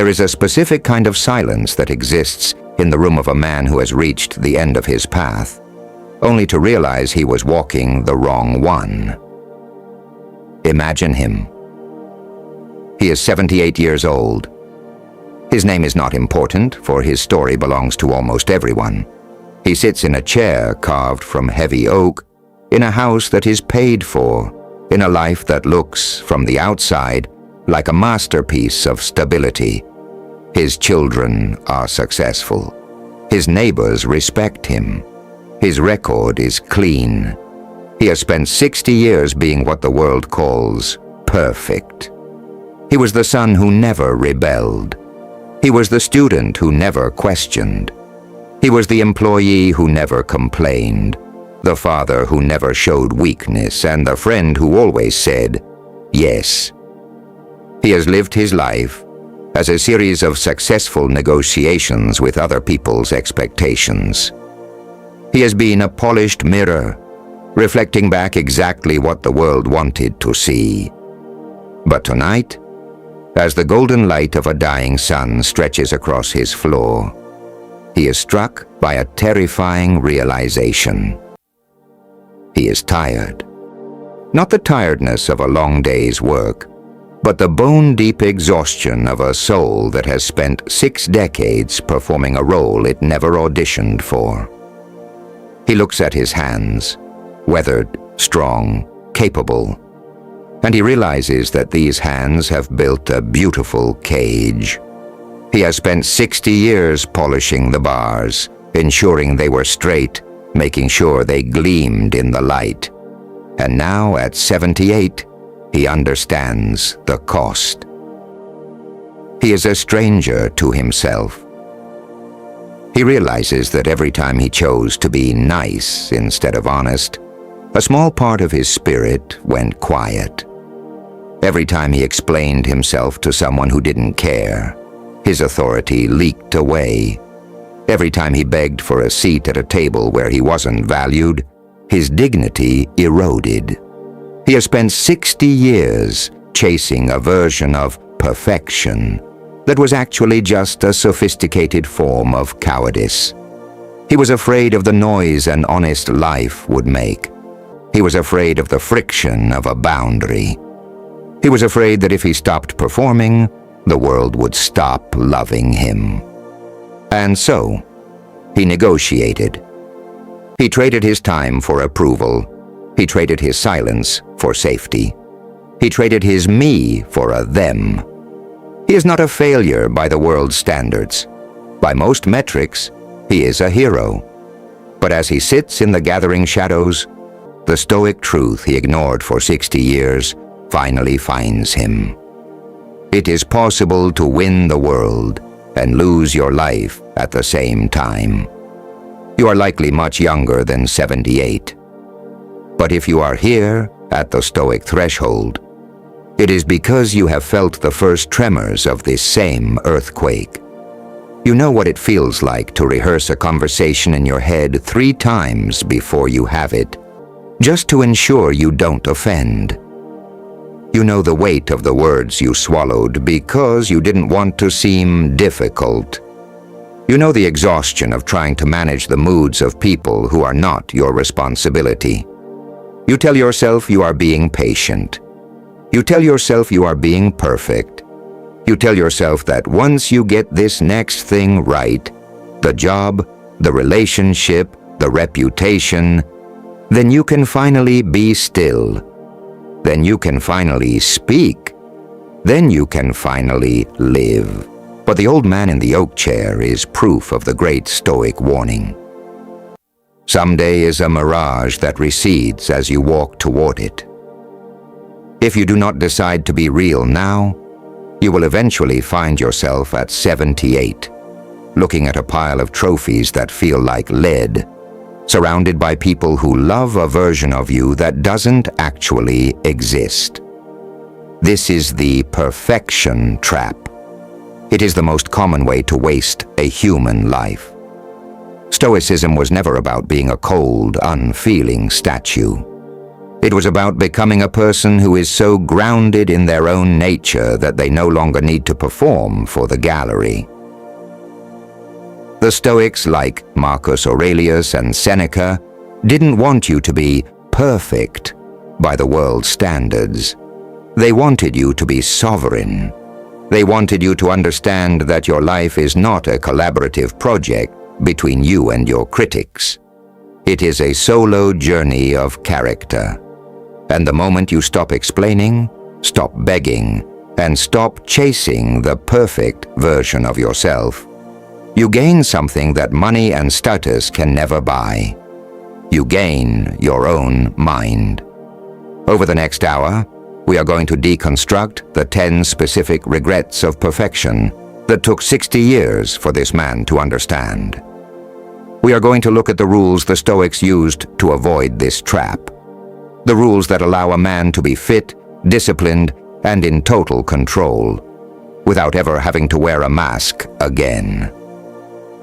There is a specific kind of silence that exists in the room of a man who has reached the end of his path, only to realize he was walking the wrong one. Imagine him. He is 78 years old. His name is not important, for his story belongs to almost everyone. He sits in a chair carved from heavy oak, in a house that is paid for, in a life that looks, from the outside, like a masterpiece of stability. His children are successful. His neighbors respect him. His record is clean. He has spent 60 years being what the world calls perfect. He was the son who never rebelled. He was the student who never questioned. He was the employee who never complained, the father who never showed weakness, and the friend who always said, yes. He has lived his life as a series of successful negotiations with other people's expectations. He has been a polished mirror, reflecting back exactly what the world wanted to see. But tonight, as the golden light of a dying sun stretches across his floor, he is struck by a terrifying realization. He is tired. Not the tiredness of a long day's work, but the bone-deep exhaustion of a soul that has spent 6 decades performing a role it never auditioned for. He looks at his hands, weathered, strong, capable, and he realizes that these hands have built a beautiful cage. He has spent 60 years polishing the bars, ensuring they were straight, making sure they gleamed in the light. And now, at 78, he understands the cost. He is a stranger to himself. He realizes that every time he chose to be nice instead of honest, a small part of his spirit went quiet. Every time he explained himself to someone who didn't care, his authority leaked away. Every time he begged for a seat at a table where he wasn't valued, his dignity eroded. He has spent 60 years chasing a version of perfection that was actually just a sophisticated form of cowardice. He was afraid of the noise an honest life would make. He was afraid of the friction of a boundary. He was afraid that if he stopped performing, the world would stop loving him. And so, he negotiated. He traded his time for approval. He traded his silence for safety. He traded his me for a them. He is not a failure by the world's standards. By most metrics, he is a hero. But as he sits in the gathering shadows, the Stoic truth he ignored for 60 years finally finds him. It is possible to win the world and lose your life at the same time. You are likely much younger than 78. But if you are here at the Stoic threshold, it is because you have felt the first tremors of this same earthquake. You know what it feels like to rehearse a conversation in your head 3 times before you have it, just to ensure you don't offend. You know the weight of the words you swallowed because you didn't want to seem difficult. You know the exhaustion of trying to manage the moods of people who are not your responsibility. You tell yourself you are being patient. You tell yourself you are being perfect. You tell yourself that once you get this next thing right, the job, the relationship, the reputation, then you can finally be still. Then you can finally speak. Then you can finally live. But the old man in the oak chair is proof of the great Stoic warning. Someday is a mirage that recedes as you walk toward it. If you do not decide to be real now, you will eventually find yourself at 78, looking at a pile of trophies that feel like lead, surrounded by people who love a version of you that doesn't actually exist. This is the perfection trap. It is the most common way to waste a human life. Stoicism was never about being a cold, unfeeling statue. It was about becoming a person who is so grounded in their own nature that they no longer need to perform for the gallery. The Stoics, like Marcus Aurelius and Seneca, didn't want you to be perfect by the world's standards. They wanted you to be sovereign. They wanted you to understand that your life is not a collaborative project between you and your critics. It is a solo journey of character. And the moment you stop explaining, stop begging, and stop chasing the perfect version of yourself, you gain something that money and status can never buy. You gain your own mind. Over the next hour, we are going to deconstruct the 10 specific regrets of perfection that took 60 years for this man to understand. We are going to look at the rules the Stoics used to avoid this trap. The rules that allow a man to be fit, disciplined, and in total control, without ever having to wear a mask again.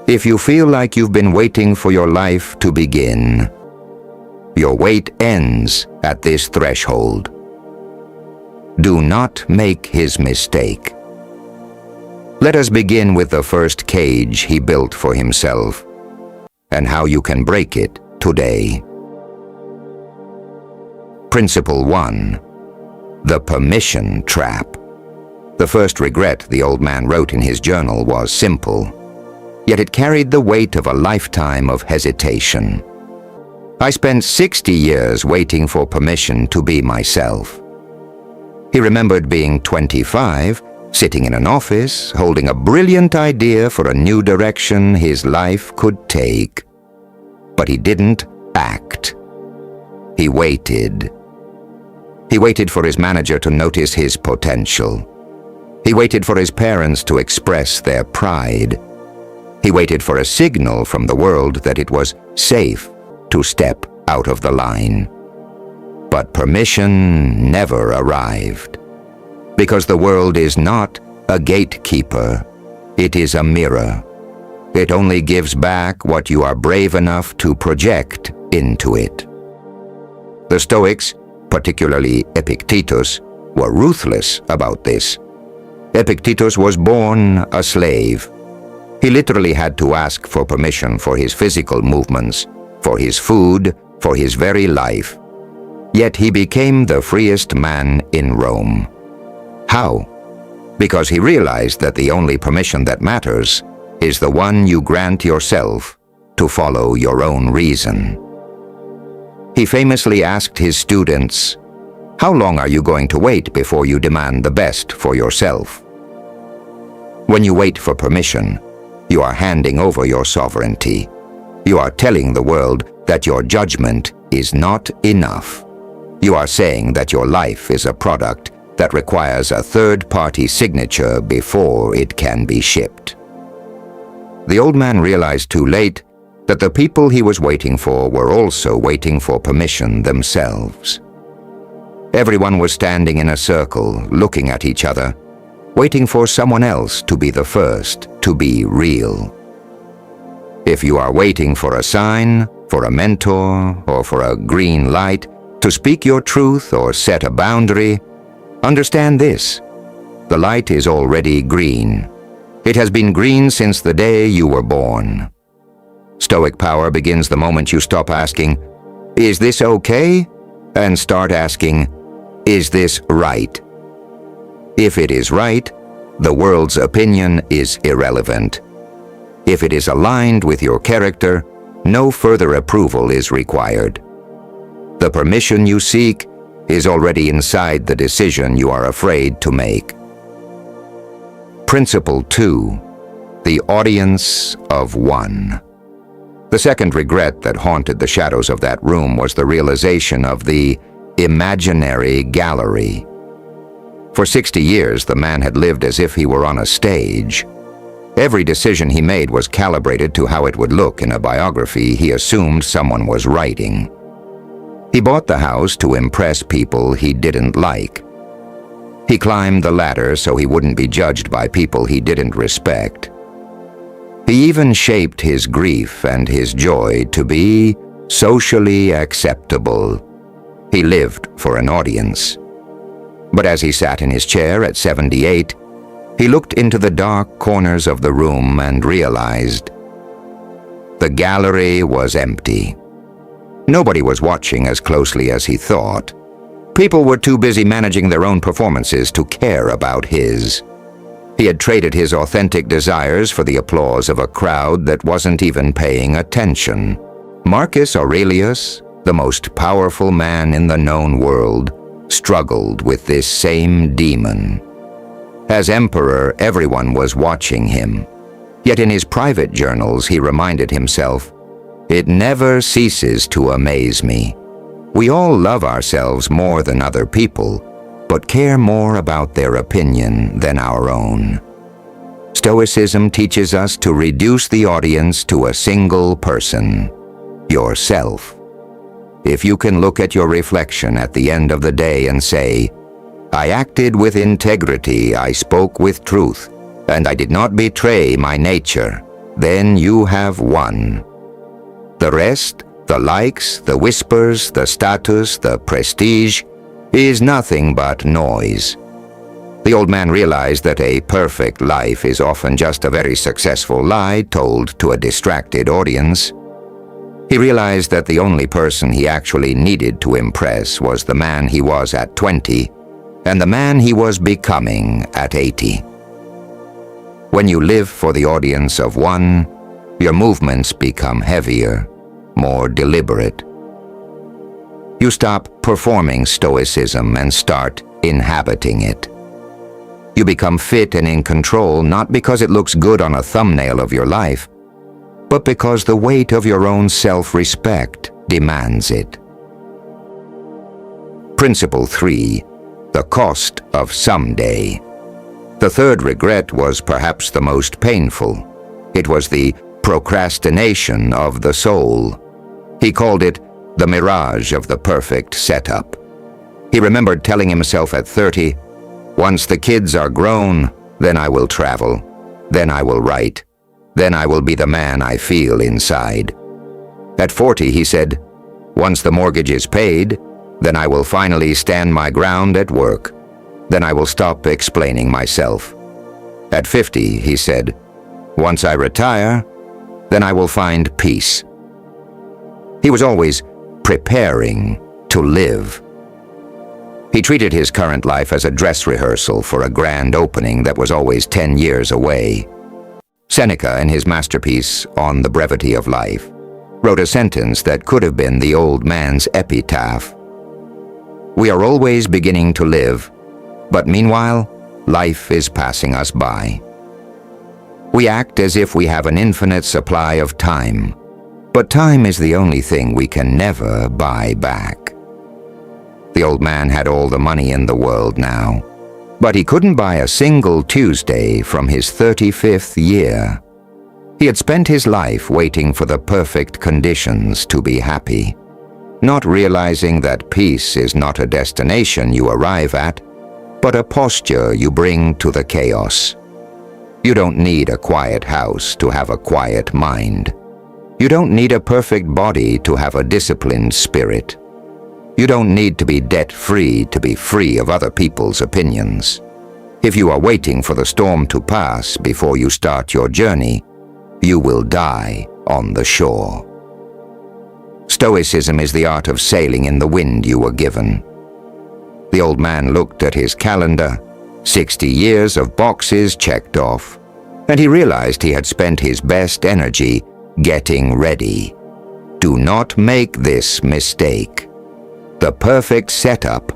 If you feel like you've been waiting for your life to begin, your wait ends at this threshold. Do not make his mistake. Let us begin with the first cage he built for himself, and how you can break it today. Principle 1. The permission trap. The first regret the old man wrote in his journal was simple, yet it carried the weight of a lifetime of hesitation. I spent 60 years waiting for permission to be myself. He remembered being 25, sitting in an office, holding a brilliant idea for a new direction his life could take. But he didn't act. He waited. He waited for his manager to notice his potential. He waited for his parents to express their pride. He waited for a signal from the world that it was safe to step out of the line. But permission never arrived. Because the world is not a gatekeeper, it is a mirror. It only gives back what you are brave enough to project into it. The Stoics, particularly Epictetus, were ruthless about this. Epictetus was born a slave. He literally had to ask for permission for his physical movements, for his food, for his very life. Yet he became the freest man in Rome. How? Because he realized that the only permission that matters is the one you grant yourself to follow your own reason. He famously asked his students, "How long are you going to wait before you demand the best for yourself?" When you wait for permission, you are handing over your sovereignty. You are telling the world that your judgment is not enough. You are saying that your life is a product that requires a third-party signature before it can be shipped. The old man realized too late that the people he was waiting for were also waiting for permission themselves. Everyone was standing in a circle, looking at each other, waiting for someone else to be the first to be real. If you are waiting for a sign, for a mentor, or for a green light to speak your truth or set a boundary, understand this: the light is already green. It has been green since the day you were born. Stoic power begins the moment you stop asking, "Is this okay?" and start asking, "Is this right?" If it is right, the world's opinion is irrelevant. If it is aligned with your character, no further approval is required. The permission you seek is already inside the decision you are afraid to make. Principle 2. The audience of one. The second regret that haunted the shadows of that room was the realization of the imaginary gallery. For 60 years, the man had lived as if he were on a stage. Every decision he made was calibrated to how it would look in a biography he assumed someone was writing. He bought the house to impress people he didn't like. He climbed the ladder so he wouldn't be judged by people he didn't respect. He even shaped his grief and his joy to be socially acceptable. He lived for an audience. But as he sat in his chair at 78, he looked into the dark corners of the room and realized the gallery was empty. Nobody was watching as closely as he thought. People were too busy managing their own performances to care about his. He had traded his authentic desires for the applause of a crowd that wasn't even paying attention. Marcus Aurelius, the most powerful man in the known world, struggled with this same demon. As emperor, everyone was watching him. Yet in his private journals, he reminded himself, "It never ceases to amaze me. We all love ourselves more than other people, but care more about their opinion than our own." Stoicism teaches us to reduce the audience to a single person, yourself. If you can look at your reflection at the end of the day and say, "I acted with integrity, I spoke with truth, and I did not betray my nature," then you have won. The rest, the likes, the whispers, the status, the prestige, is nothing but noise. The old man realized that a perfect life is often just a very successful lie told to a distracted audience. He realized that the only person he actually needed to impress was the man he was at 20 and the man he was becoming at 80. When you live for the audience of one, your movements become heavier, more deliberate. You stop performing stoicism and start inhabiting it. You become fit and in control not because it looks good on a thumbnail of your life, but because the weight of your own self-respect demands it. Principle 3. The cost of someday. The third regret was perhaps the most painful. It was the procrastination of the soul. He called it the mirage of the perfect setup. He remembered telling himself at 30, "Once the kids are grown, then I will travel, then I will write, then I will be the man I feel inside." At 40, he said, "Once the mortgage is paid, then I will finally stand my ground at work. Then I will stop explaining myself." At 50, he said, "Once I retire, then I will find peace." He was always preparing to live. He treated his current life as a dress rehearsal for a grand opening that was always 10 years away. Seneca, in his masterpiece On the Brevity of Life, wrote a sentence that could have been the old man's epitaph. "We are always beginning to live, but meanwhile, life is passing us by. We act as if we have an infinite supply of time, but time is the only thing we can never buy back." The old man had all the money in the world now, but he couldn't buy a single Tuesday from his 35th year. He had spent his life waiting for the perfect conditions to be happy, not realizing that peace is not a destination you arrive at, but a posture you bring to the chaos. You don't need a quiet house to have a quiet mind. You don't need a perfect body to have a disciplined spirit. You don't need to be debt-free to be free of other people's opinions. If you are waiting for the storm to pass before you start your journey, you will die on the shore. Stoicism is the art of sailing in the wind you were given. The old man looked at his calendar, 60 years of boxes checked off, and he realized he had spent his best energy getting ready. Do not make this mistake. The perfect setup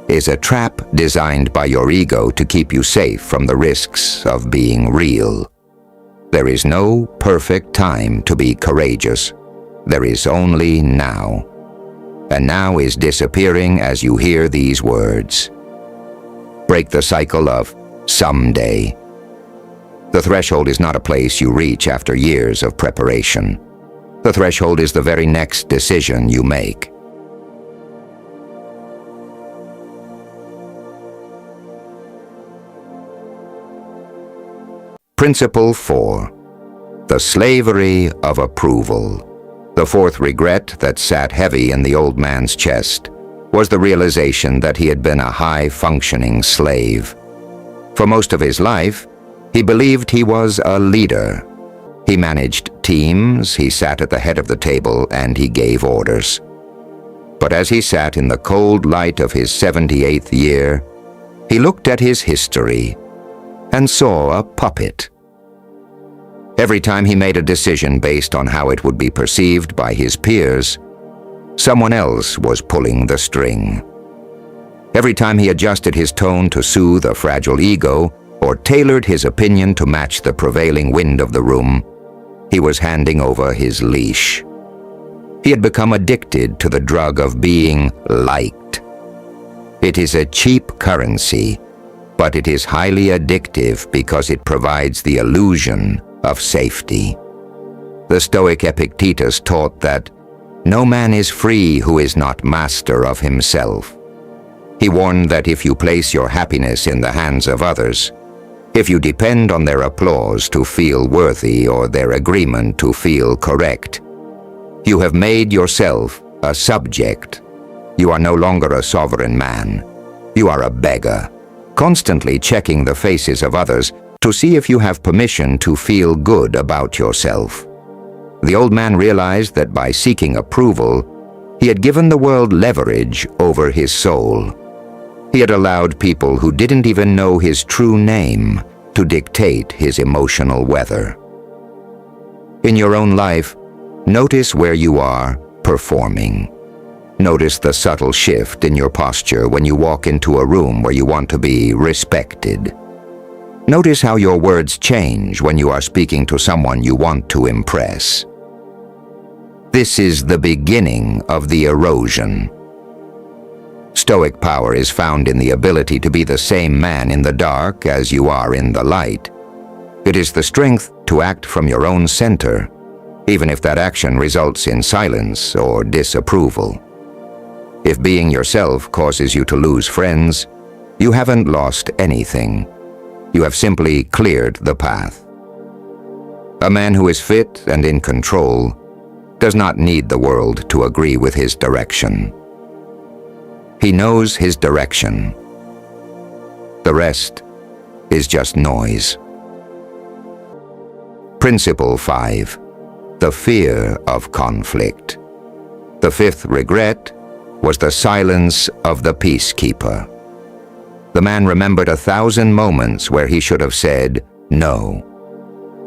is a trap designed by your ego to keep you safe from the risks of being real. There is no perfect time to be courageous. There is only now. And now is disappearing as you hear these words. Break the cycle of someday. The threshold is not a place you reach after years of preparation. The threshold is the very next decision you make. Principle 4. The slavery of approval. The fourth regret that sat heavy in the old man's chest was the realization that he had been a high-functioning slave. For most of his life, he believed he was a leader. He managed teams, he sat at the head of the table, and he gave orders. But as he sat in the cold light of his 78th year, he looked at his history and saw a puppet. Every time he made a decision based on how it would be perceived by his peers, someone else was pulling the string. Every time he adjusted his tone to soothe a fragile ego or tailored his opinion to match the prevailing wind of the room, he was handing over his leash. He had become addicted to the drug of being liked. It is a cheap currency, but it is highly addictive because it provides the illusion of safety. The Stoic Epictetus taught that no man is free who is not master of himself. He warned that if you place your happiness in the hands of others, if you depend on their applause to feel worthy or their agreement to feel correct, you have made yourself a subject. You are no longer a sovereign man. You are a beggar, constantly checking the faces of others to see if you have permission to feel good about yourself. The old man realized that by seeking approval, he had given the world leverage over his soul. He had allowed people who didn't even know his true name to dictate his emotional weather. In your own life, notice where you are performing. Notice the subtle shift in your posture when you walk into a room where you want to be respected. Notice how your words change when you are speaking to someone you want to impress. This is the beginning of the erosion. Stoic power is found in the ability to be the same man in the dark as you are in the light. It is the strength to act from your own center, even if that action results in silence or disapproval. If being yourself causes you to lose friends, you haven't lost anything. You have simply cleared the path. A man who is fit and in control does not need the world to agree with his direction. He knows his direction. The rest is just noise. Principle 5. The fear of conflict. The fifth regret was the silence of the peacekeeper. The man remembered 1,000 moments where he should have said no.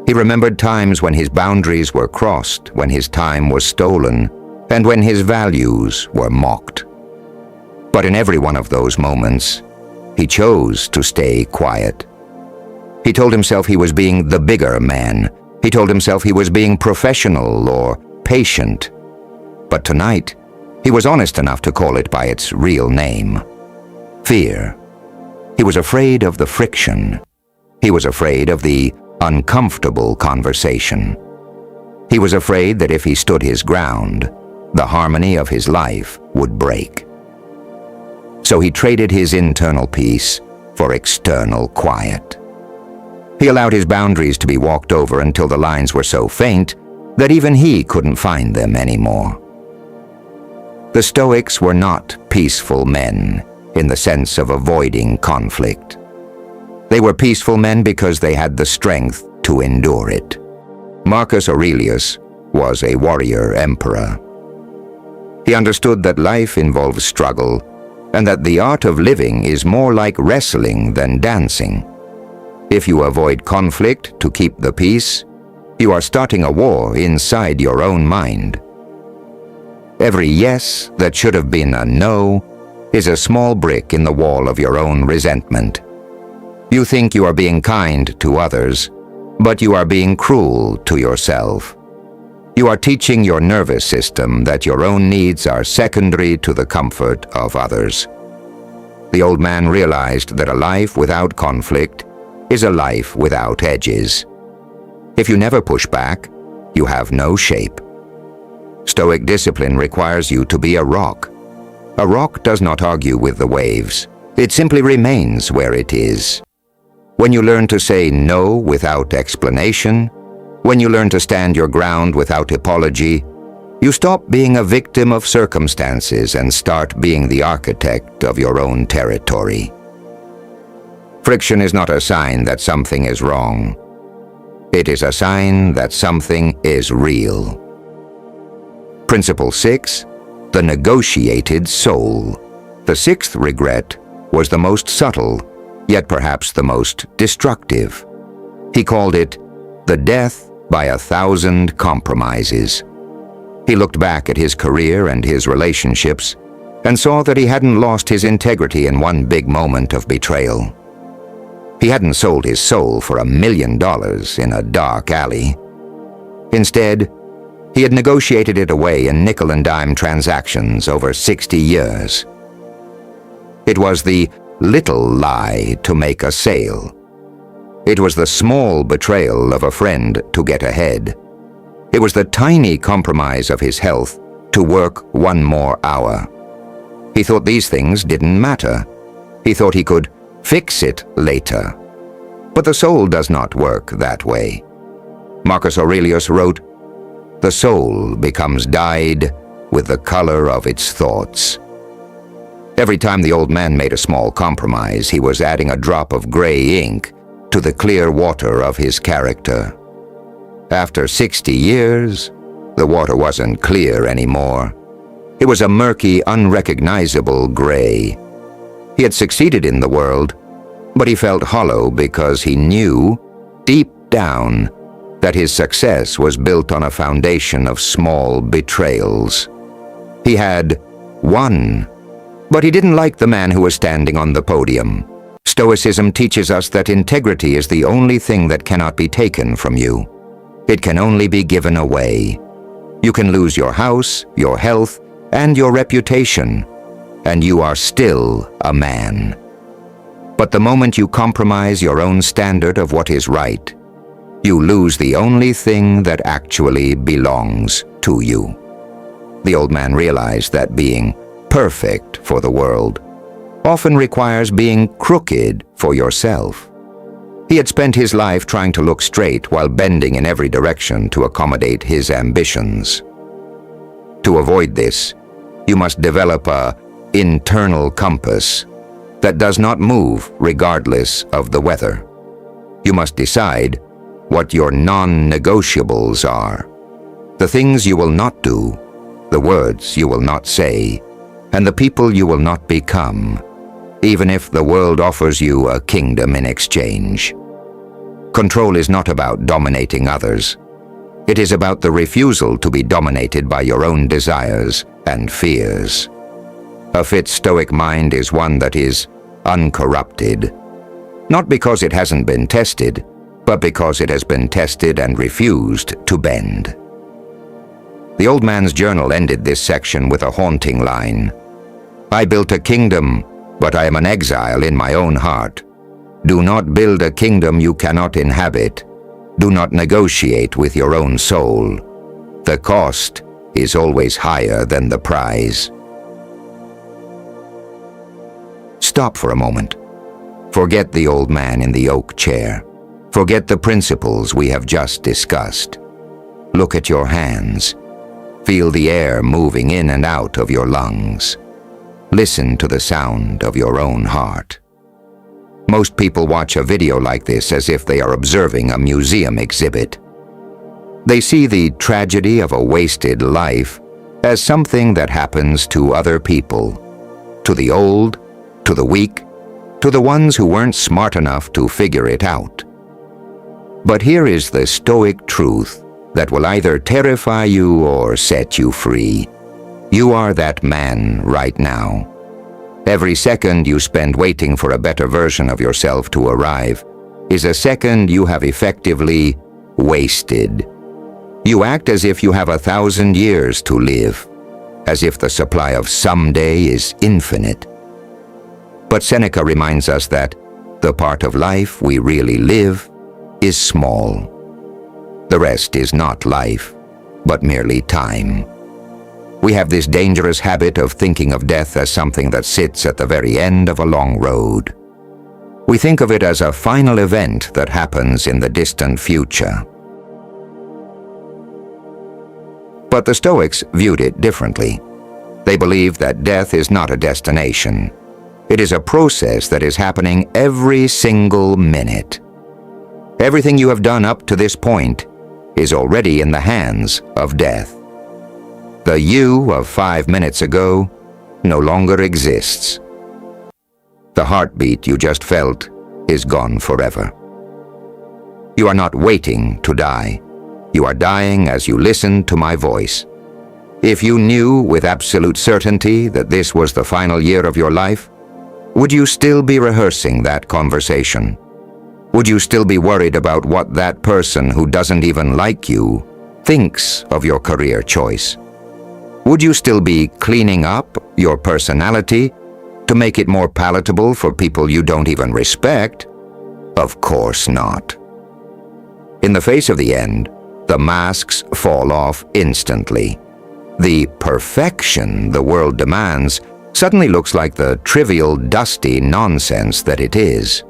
He remembered times when his boundaries were crossed, when his time was stolen, and when his values were mocked. But in every one of those moments, he chose to stay quiet. He told himself he was being the bigger man. He told himself he was being professional or patient. But tonight, he was honest enough to call it by its real name: fear. He was afraid of the friction. He was afraid of the uncomfortable conversation. He was afraid that if he stood his ground, the harmony of his life would break. So he traded his internal peace for external quiet. He allowed his boundaries to be walked over until the lines were so faint that even he couldn't find them anymore. The Stoics were not peaceful men in the sense of avoiding conflict. They were peaceful men because they had the strength to endure it. Marcus Aurelius was a warrior emperor. He understood that life involves struggle and that the art of living is more like wrestling than dancing. If you avoid conflict to keep the peace, you are starting a war inside your own mind. Every yes that should have been a no is a small brick in the wall of your own resentment. You think you are being kind to others, but you are being cruel to yourself. You are teaching your nervous system that your own needs are secondary to the comfort of others. The old man realized that a life without conflict is a life without edges. If you never push back, you have no shape. Stoic discipline requires you to be a rock. A rock does not argue with the waves. It simply remains where it is. When you learn to say no without explanation, when you learn to stand your ground without apology, You stop being a victim of circumstances and start being the architect of your own territory. Friction is not a sign that something is wrong. It is a sign that something is real. Principle 6, the negotiated soul. The sixth regret was the most subtle, yet perhaps the most destructive. He called it the death by 1,000 compromises. He looked back at his career and his relationships and saw that he hadn't lost his integrity in one big moment of betrayal. He hadn't sold his soul for $1 million in a dark alley. Instead, he had negotiated it away in nickel-and-dime transactions over 60 years. It was the little lie to make a sale. It was the small betrayal of a friend to get ahead. It was the tiny compromise of his health to work one more hour. He thought these things didn't matter. He thought he could fix it later. But the soul does not work that way. Marcus Aurelius wrote, "The soul becomes dyed with the color of its thoughts." Every time the old man made a small compromise, he was adding a drop of gray ink to the clear water of his character. After 60 years, the water wasn't clear anymore. It was a murky, unrecognizable gray. He had succeeded in the world, but he felt hollow because he knew, deep down, that his success was built on a foundation of small betrayals. He had won, but he didn't like the man who was standing on the podium. Stoicism teaches us that integrity is the only thing that cannot be taken from you. It can only be given away. You can lose your house, your health, and your reputation, and you are still a man. But the moment you compromise your own standard of what is right, you lose the only thing that actually belongs to you. The old man realized that being perfect for the world often requires being crooked for yourself. He had spent his life trying to look straight while bending in every direction to accommodate his ambitions. To avoid this, you must develop an internal compass that does not move regardless of the weather. You must decide what your non-negotiables are, the things you will not do, the words you will not say, and the people you will not become, even if the world offers you a kingdom in exchange. Control is not about dominating others. It is about the refusal to be dominated by your own desires and fears. A fit Stoic mind is one that is uncorrupted, not because it hasn't been tested, but because it has been tested and refused to bend. The old man's journal ended this section with a haunting line. "I built a kingdom, but I am an exile in my own heart. Do not build a kingdom you cannot inhabit. Do not negotiate with your own soul. The cost is always higher than the prize." Stop for a moment. Forget the old man in the oak chair. Forget the principles we have just discussed. Look at your hands. Feel the air moving in and out of your lungs. Listen to the sound of your own heart. Most people watch a video like this as if they are observing a museum exhibit. They see the tragedy of a wasted life as something that happens to other people, to the old, to the weak, to the ones who weren't smart enough to figure it out. But here is the Stoic truth that will either terrify you or set you free. You are that man right now. Every second you spend waiting for a better version of yourself to arrive is a second you have effectively wasted. You act as if you have 1,000 years to live, as if the supply of someday is infinite. But Seneca reminds us that the part of life we really live is small. The rest is not life, but merely time. We have this dangerous habit of thinking of death as something that sits at the very end of a long road. We think of it as a final event that happens in the distant future. But the Stoics viewed it differently. They believed that death is not a destination. It is a process that is happening every single minute. Everything you have done up to this point is already in the hands of death. The you of 5 minutes ago no longer exists. The heartbeat you just felt is gone forever. You are not waiting to die. You are dying as you listen to my voice. If you knew with absolute certainty that this was the final year of your life, would you still be rehearsing that conversation? Would you still be worried about what that person who doesn't even like you thinks of your career choice? Would you still be cleaning up your personality to make it more palatable for people you don't even respect? Of course not. In the face of the end, the masks fall off instantly. The perfection the world demands suddenly looks like the trivial, dusty nonsense that it is.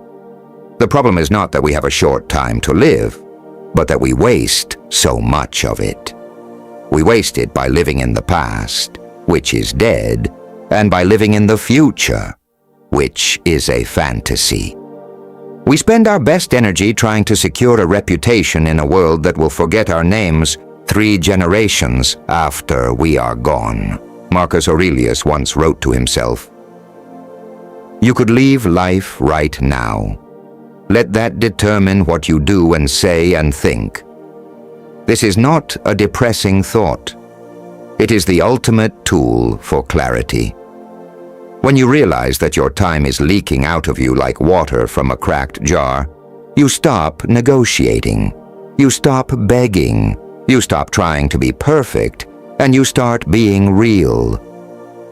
The problem is not that we have a short time to live, but that we waste so much of it. We waste it by living in the past, which is dead, and by living in the future, which is a fantasy. We spend our best energy trying to secure a reputation in a world that will forget our names 3 generations after we are gone. Marcus Aurelius once wrote to himself, "You could leave life right now. Let that determine what you do and say and think." This is not a depressing thought. It is the ultimate tool for clarity. When you realize that your time is leaking out of you like water from a cracked jar, you stop negotiating. You stop begging. You stop trying to be perfect, and you start being real.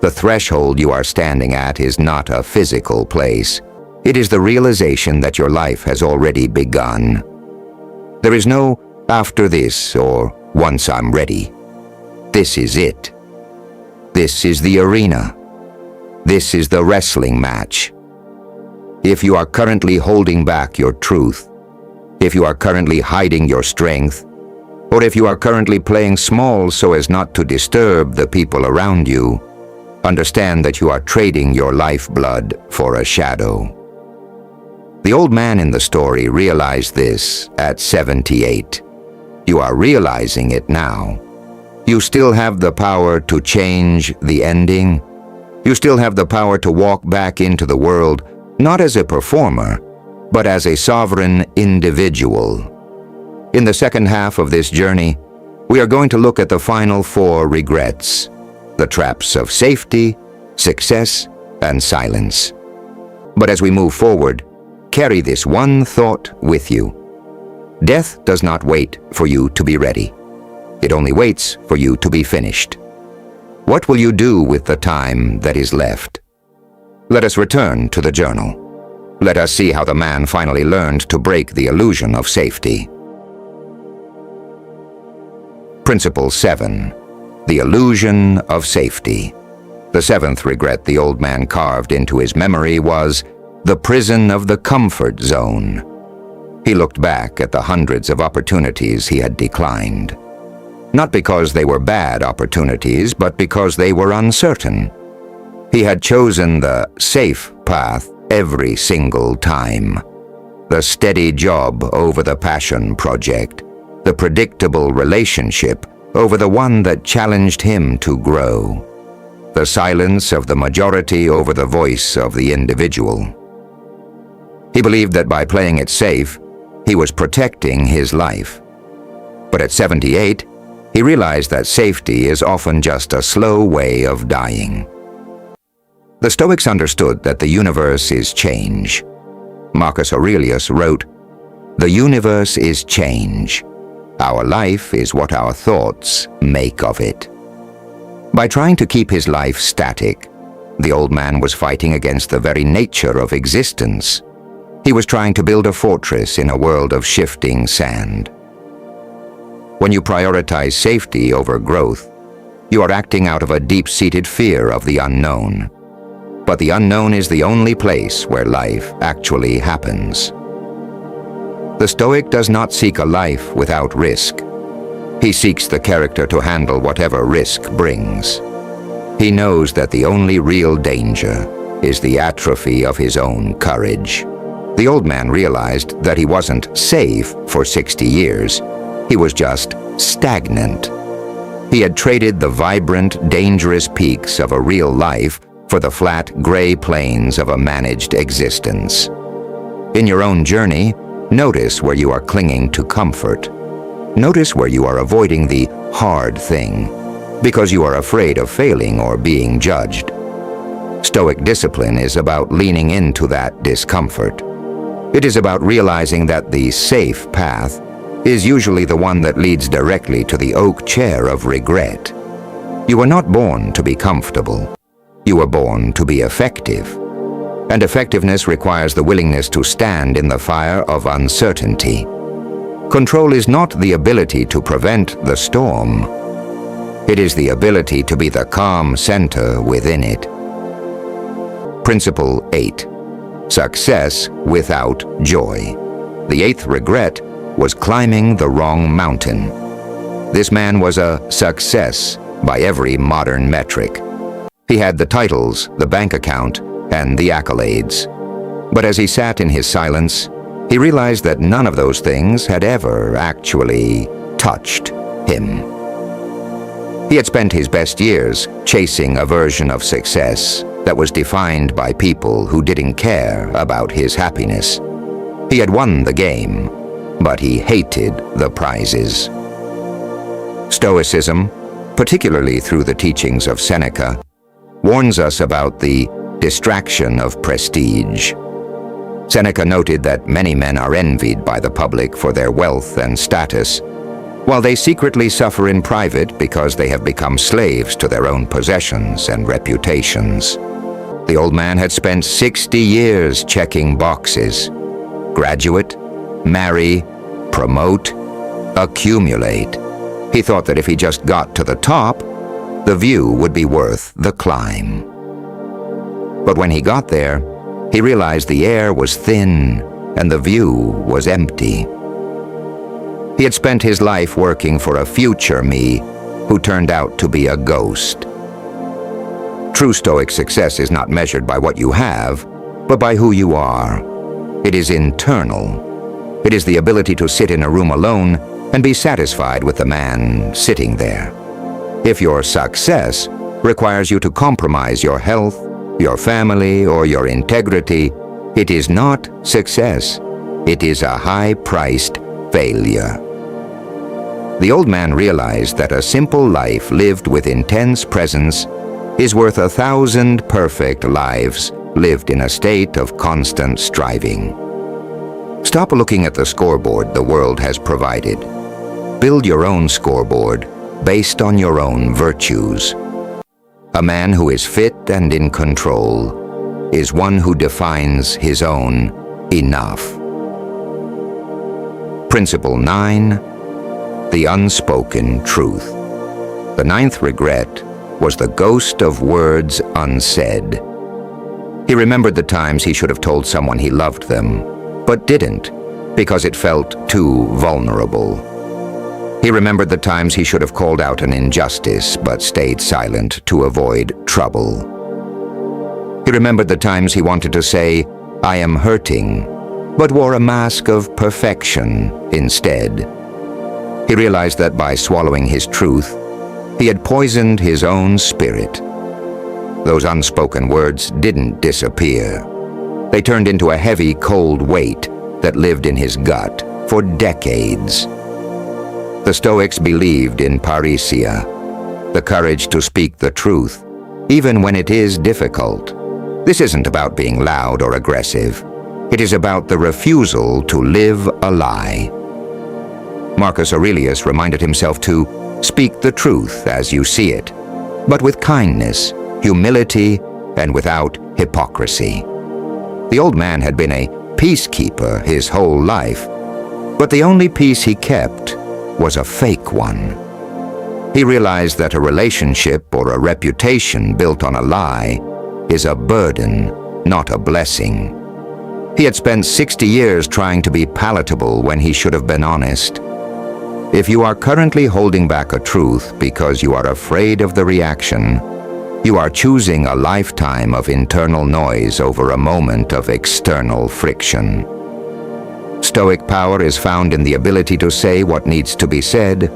The threshold you are standing at is not a physical place. It is the realization that your life has already begun. There is no after this or once I'm ready. This is it. This is the arena. This is the wrestling match. If you are currently holding back your truth, if you are currently hiding your strength, or if you are currently playing small so as not to disturb the people around you, understand that you are trading your lifeblood for a shadow. The old man in the story realized this at 78. You are realizing it now. You still have the power to change the ending. You still have the power to walk back into the world, not as a performer, but as a sovereign individual. In the second half of this journey, we are going to look at the final 4 regrets, the traps of safety, success, and silence. But as we move forward, carry this one thought with you. Death does not wait for you to be ready. It only waits for you to be finished. What will you do with the time that is left? Let us return to the journal. Let us see how the man finally learned to break the illusion of safety. Principle 7. The illusion of safety. The 7th regret the old man carved into his memory was the prison of the comfort zone. He looked back at the hundreds of opportunities he had declined. Not because they were bad opportunities, but because they were uncertain. He had chosen the safe path every single time. The steady job over the passion project. The predictable relationship over the one that challenged him to grow. The silence of the majority over the voice of the individual. He believed that by playing it safe, he was protecting his life. But at 78, he realized that safety is often just a slow way of dying. The Stoics understood that the universe is change. Marcus Aurelius wrote, "The universe is change. Our life is what our thoughts make of it." By trying to keep his life static, the old man was fighting against the very nature of existence. He was trying to build a fortress in a world of shifting sand. When you prioritize safety over growth, you are acting out of a deep-seated fear of the unknown. But the unknown is the only place where life actually happens. The Stoic does not seek a life without risk. He seeks the character to handle whatever risk brings. He knows that the only real danger is the atrophy of his own courage. The old man realized that he wasn't safe for 60 years. He was just stagnant. He had traded the vibrant, dangerous peaks of a real life for the flat, gray plains of a managed existence. In your own journey, notice where you are clinging to comfort. Notice where you are avoiding the hard thing, because you are afraid of failing or being judged. Stoic discipline is about leaning into that discomfort. It is about realizing that the safe path is usually the one that leads directly to the oak chair of regret. You were not born to be comfortable. You were born to be effective. And effectiveness requires the willingness to stand in the fire of uncertainty. Control is not the ability to prevent the storm. It is the ability to be the calm center within it. Principle 8. Success without joy. The eighth regret was climbing the wrong mountain. This man was a success by every modern metric. He had the titles, the bank account, and the accolades. But as he sat in his silence, he realized that none of those things had ever actually touched him. He had spent his best years chasing a version of success that was defined by people who didn't care about his happiness. He had won the game, but he hated the prizes. Stoicism, particularly through the teachings of Seneca, warns us about the distraction of prestige. Seneca noted that many men are envied by the public for their wealth and status, while they secretly suffer in private because they have become slaves to their own possessions and reputations. The old man had spent 60 years checking boxes: graduate, marry, promote, accumulate. He thought that if he just got to the top, the view would be worth the climb. But when he got there, he realized the air was thin and the view was empty. He had spent his life working for a future me who turned out to be a ghost. True Stoic success is not measured by what you have, but by who you are. It is internal. It is the ability to sit in a room alone and be satisfied with the man sitting there. If your success requires you to compromise your health, your family, or your integrity, it is not success. It is a high-priced failure. The old man realized that a simple life lived with intense presence is worth 1,000 perfect lives lived in a state of constant striving. Stop looking at the scoreboard the world has provided. Build your own scoreboard based on your own virtues. A man who is fit and in control is one who defines his own enough. Principle 9. The unspoken truth. The ninth regret was the ghost of words unsaid. He remembered the times he should have told someone he loved them, but didn't, because it felt too vulnerable. He remembered the times he should have called out an injustice, but stayed silent to avoid trouble. He remembered the times he wanted to say, "I am hurting," but wore a mask of perfection instead. He realized that by swallowing his truth, he had poisoned his own spirit. Those unspoken words didn't disappear. They turned into a heavy, cold weight that lived in his gut for decades. The Stoics believed in parrhesia, the courage to speak the truth, even when it is difficult. This isn't about being loud or aggressive. It is about the refusal to live a lie. Marcus Aurelius reminded himself to speak the truth as you see it, but with kindness, humility, and without hypocrisy. The old man had been a peacekeeper his whole life, but the only peace he kept was a fake one. He realized that a relationship or a reputation built on a lie is a burden, not a blessing. He had spent 60 years trying to be palatable when he should have been honest. If you are currently holding back a truth because you are afraid of the reaction, you are choosing a lifetime of internal noise over a moment of external friction. Stoic power is found in the ability to say what needs to be said,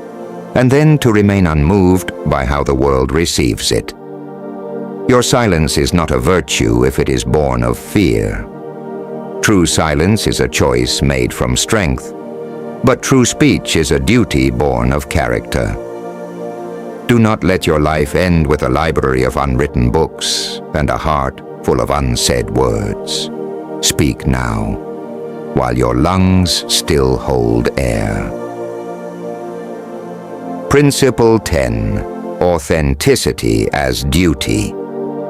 and then to remain unmoved by how the world receives it. Your silence is not a virtue if it is born of fear. True silence is a choice made from strength, but true speech is a duty born of character. Do not let your life end with a library of unwritten books and a heart full of unsaid words. Speak now, while your lungs still hold air. Principle 10. Authenticity as duty.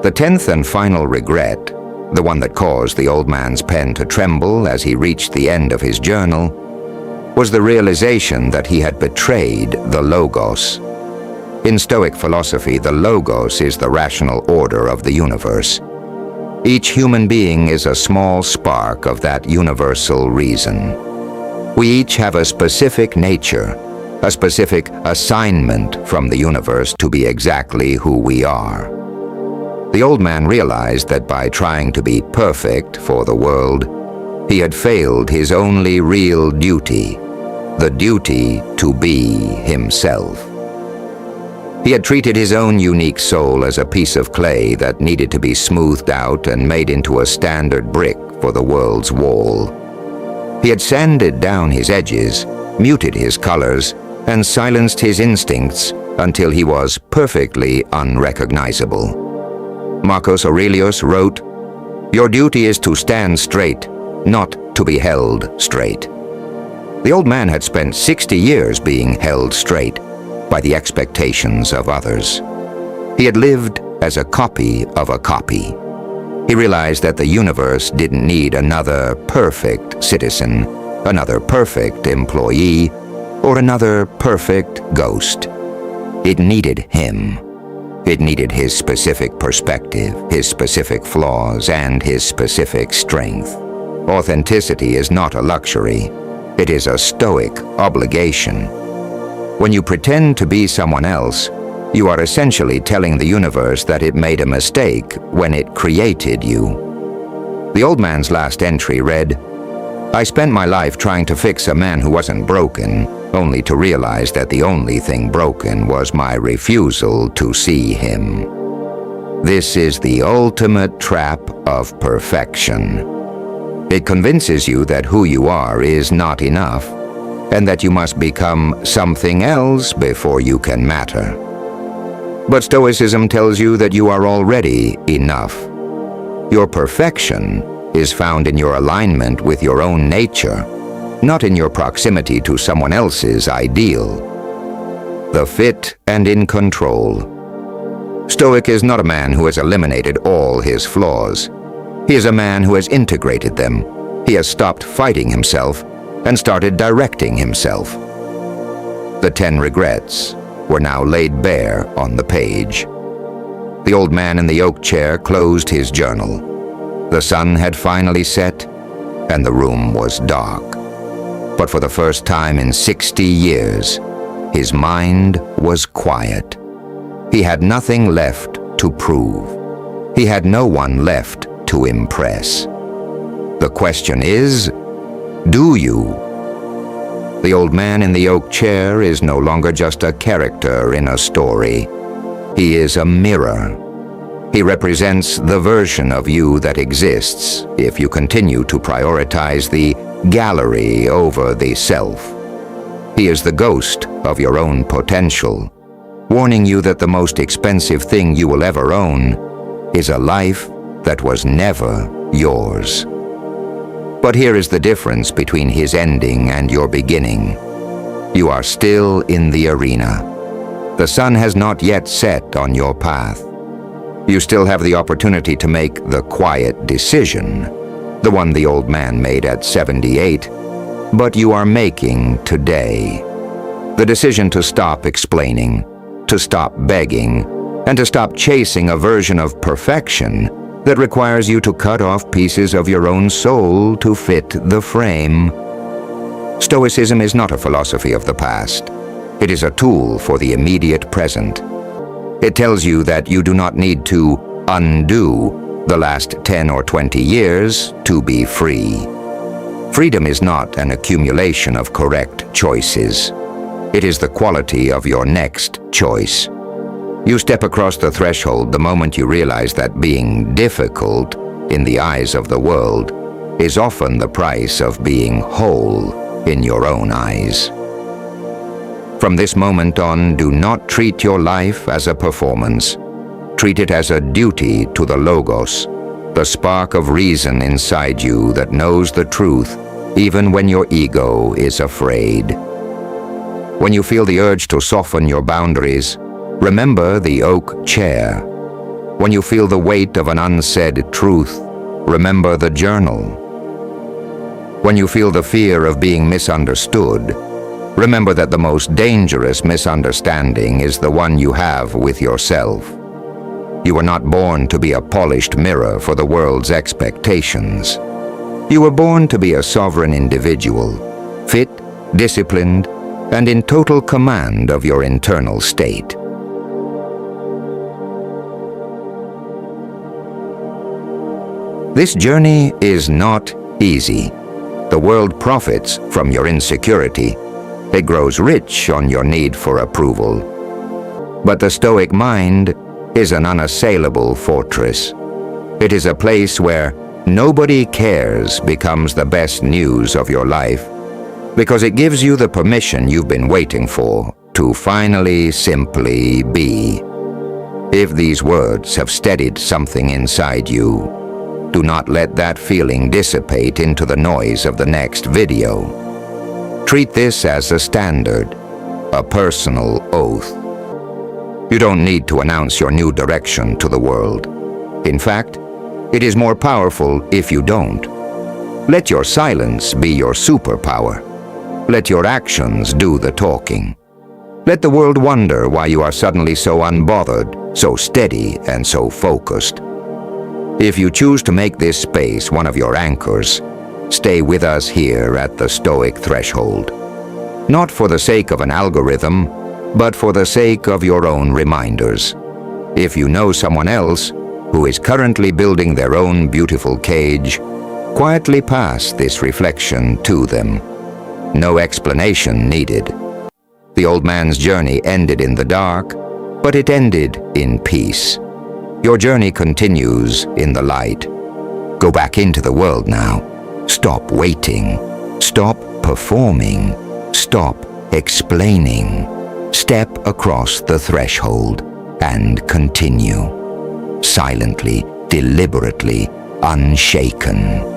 The 10th and final regret, the one that caused the old man's pen to tremble as he reached the end of his journal, was the realization that he had betrayed the Logos. In Stoic philosophy, the Logos is the rational order of the universe. Each human being is a small spark of that universal reason. We each have a specific nature, a specific assignment from the universe to be exactly who we are. The old man realized that by trying to be perfect for the world, he had failed his only real duty, the duty to be himself. He had treated his own unique soul as a piece of clay that needed to be smoothed out and made into a standard brick for the world's wall. He had sanded down his edges, muted his colors, and silenced his instincts until he was perfectly unrecognizable. Marcus Aurelius wrote, "Your duty is to stand straight, not to be held straight." The old man had spent 60 years being held straight by the expectations of others. He had lived as a copy of a copy. He realized that the universe didn't need another perfect citizen, another perfect employee, or another perfect ghost. It needed him. It needed his specific perspective, his specific flaws, and his specific strength. Authenticity is not a luxury. It is a Stoic obligation. When you pretend to be someone else, you are essentially telling the universe that it made a mistake when it created you. The old man's last entry read, "I spent my life trying to fix a man who wasn't broken, only to realize that the only thing broken was my refusal to see him." This is the ultimate trap of perfection. It convinces you that who you are is not enough, and that you must become something else before you can matter. But Stoicism tells you that you are already enough. Your perfection is found in your alignment with your own nature, not in your proximity to someone else's ideal. The fit and in control. Stoic is not a man who has eliminated all his flaws. He is a man who has integrated them. He has stopped fighting himself and started directing himself. The 10 regrets were now laid bare on the page. The old man in the oak chair closed his journal. The sun had finally set, and the room was dark. But for the first time in 60 years, his mind was quiet. He had nothing left to prove. He had no one left to impress. The question is, do you? The old man in the oak chair is no longer just a character in a story. He is a mirror. He represents the version of you that exists if you continue to prioritize the gallery over the self. He is the ghost of your own potential, warning you that the most expensive thing you will ever own is a life that was never yours. But here is the difference between his ending and your beginning. You are still in the arena. The sun has not yet set on your path. You still have the opportunity to make the quiet decision, the one the old man made at 78, but you are making today. The decision to stop explaining, to stop begging, and to stop chasing a version of perfection that requires you to cut off pieces of your own soul to fit the frame. Stoicism is not a philosophy of the past. It is a tool for the immediate present. It tells you that you do not need to undo the last 10 or 20 years to be free. Freedom is not an accumulation of correct choices. It is the quality of your next choice. You step across the threshold the moment you realize that being difficult in the eyes of the world is often the price of being whole in your own eyes. From this moment on, do not treat your life as a performance. Treat it as a duty to the Logos, the spark of reason inside you that knows the truth even when your ego is afraid. When you feel the urge to soften your boundaries, remember the oak chair. When you feel the weight of an unsaid truth, remember the journal. When you feel the fear of being misunderstood, remember that the most dangerous misunderstanding is the one you have with yourself. You were not born to be a polished mirror for the world's expectations. You were born to be a sovereign individual, fit, disciplined, and in total command of your internal state. This journey is not easy. The world profits from your insecurity. It grows rich on your need for approval. But the Stoic mind is an unassailable fortress. It is a place where nobody cares becomes the best news of your life, because it gives you the permission you've been waiting for to finally simply be. If these words have steadied something inside you, do not let that feeling dissipate into the noise of the next video. Treat this as a standard, a personal oath. You don't need to announce your new direction to the world. In fact, it is more powerful if you don't. Let your silence be your superpower. Let your actions do the talking. Let the world wonder why you are suddenly so unbothered, so steady, and so focused. If you choose to make this space one of your anchors, stay with us here at the Stoic threshold. Not for the sake of an algorithm, but for the sake of your own reminders. If you know someone else who is currently building their own beautiful cage, quietly pass this reflection to them. No explanation needed. The old man's journey ended in the dark, but it ended in peace. Your journey continues in the light. Go back into the world now. Stop waiting. Stop performing. Stop explaining. Step across the threshold and continue. Silently, deliberately, unshaken.